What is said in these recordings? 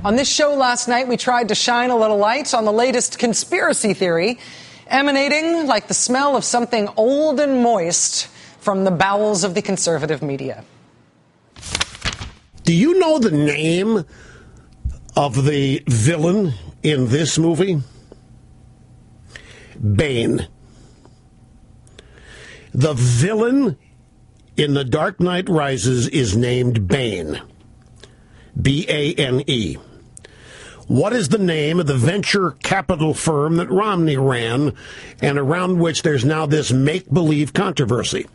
On this show last night, we tried to shine a little light on the latest conspiracy theory emanating like the smell of something old and moist from the bowels of the conservative media. Do you know the name of the villain in this movie? Bane. The villain in The Dark Knight Rises is named Bane. B-A-N-E. What is the name of the venture capital firm that Romney ran and around which there's now this make-believe controversy?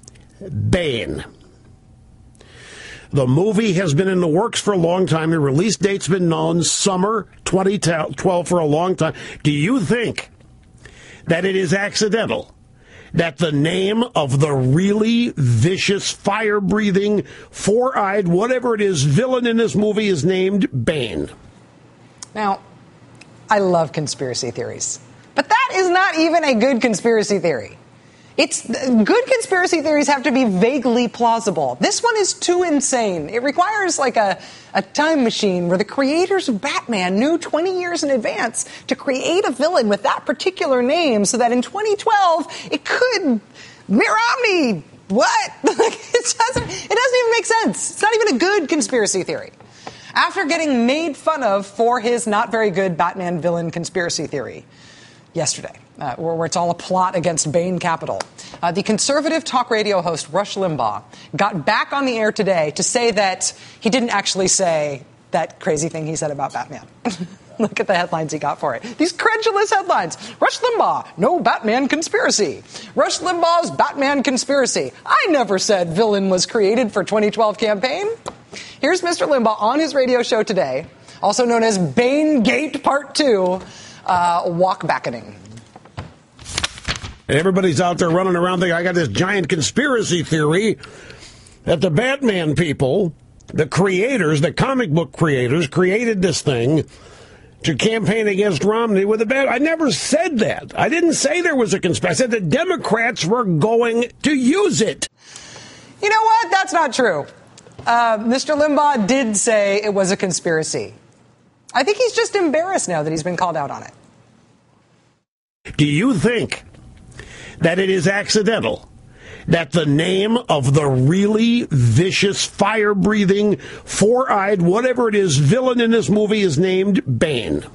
Bane. The movie has been in the works for a long time. The release date's been known, summer 2012, for a long time. Do you think that it is accidental that the name of the really vicious, fire-breathing, four-eyed, whatever it is, villain in this movie is named Bane? Now, I love conspiracy theories, but that is not even a good conspiracy theory. Good conspiracy theories have to be vaguely plausible. This one is too insane. It requires like a time machine where the creators of Batman knew 20 years in advance to create a villain with that particular name so that in 2012 it could Mitt Romney. What? It doesn't even make sense. It's not even a good conspiracy theory. After getting made fun of for his not very good Batman villain conspiracy theory yesterday, where it's all a plot against Bain Capital, the conservative talk radio host Rush Limbaugh got back on the air today to say that he didn't actually say that crazy thing he said about Batman. Look at the headlines he got for it. These credulous headlines. Rush Limbaugh, no Batman conspiracy. Rush Limbaugh's Batman conspiracy. I never said villain was created for 2012 campaign. Here's Mr. Limbaugh on his radio show today, also known as Bain Gate Part 2, walk backening. And everybody's out there running around thinking, I got this giant conspiracy theory that the Batman people, the creators, the comic book creators, created this thing to campaign against Romney with a bat. I never said that. I didn't say there was a conspiracy. I said the Democrats were going to use it. You know what? That's not true. Mr. Limbaugh did say it was a conspiracy. I think he's just embarrassed now that he's been called out on it. Do you think that it is accidental that the name of the really vicious, fire-breathing, four-eyed, whatever it is, villain in this movie is named Bane?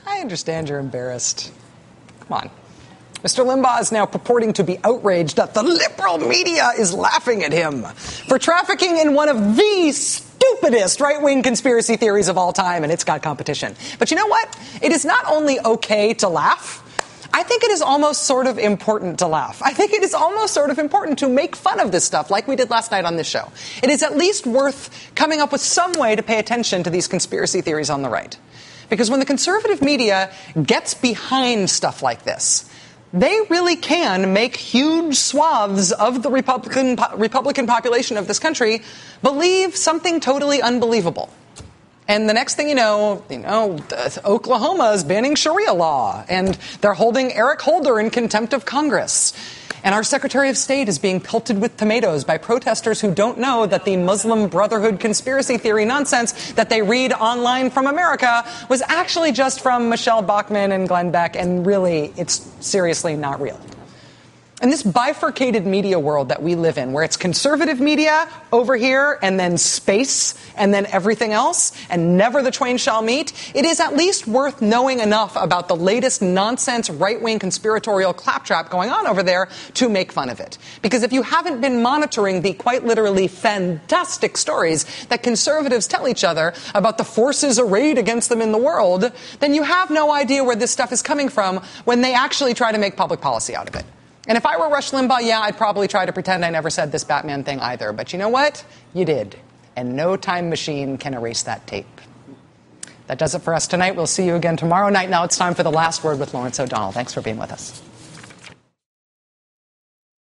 I understand you're embarrassed. Come on. Mr. Limbaugh is now purporting to be outraged that the liberal media is laughing at him for trafficking in one of the stupidest right-wing conspiracy theories of all time, and it's got competition. But you know what? It is not only okay to laugh, I think it is almost sort of important to laugh. I think it is almost sort of important to make fun of this stuff like we did last night on this show. It is at least worth coming up with some way to pay attention to these conspiracy theories on the right. Because when the conservative media gets behind stuff like this, they really can make huge swaths of the Republican population of this country believe something totally unbelievable. And the next thing you know, Oklahoma is banning Sharia law, and they're holding Eric Holder in contempt of Congress. And our Secretary of State is being pelted with tomatoes by protesters who don't know that the Muslim Brotherhood conspiracy theory nonsense that they read online from America was actually just from Michelle Bachmann and Glenn Beck, and really, it's seriously not real. In this bifurcated media world that we live in, where it's conservative media over here and then space and then everything else, and never the twain shall meet, it is at least worth knowing enough about the latest nonsense right-wing conspiratorial claptrap going on over there to make fun of it. Because if you haven't been monitoring the quite literally fantastic stories that conservatives tell each other about the forces arrayed against them in the world, then you have no idea where this stuff is coming from when they actually try to make public policy out of it. And if I were Rush Limbaugh, yeah, I'd probably try to pretend I never said this Batman thing either. But you know what? You did. And no time machine can erase that tape. That does it for us tonight. We'll see you again tomorrow night. Now it's time for The Last Word with Lawrence O'Donnell. Thanks for being with us.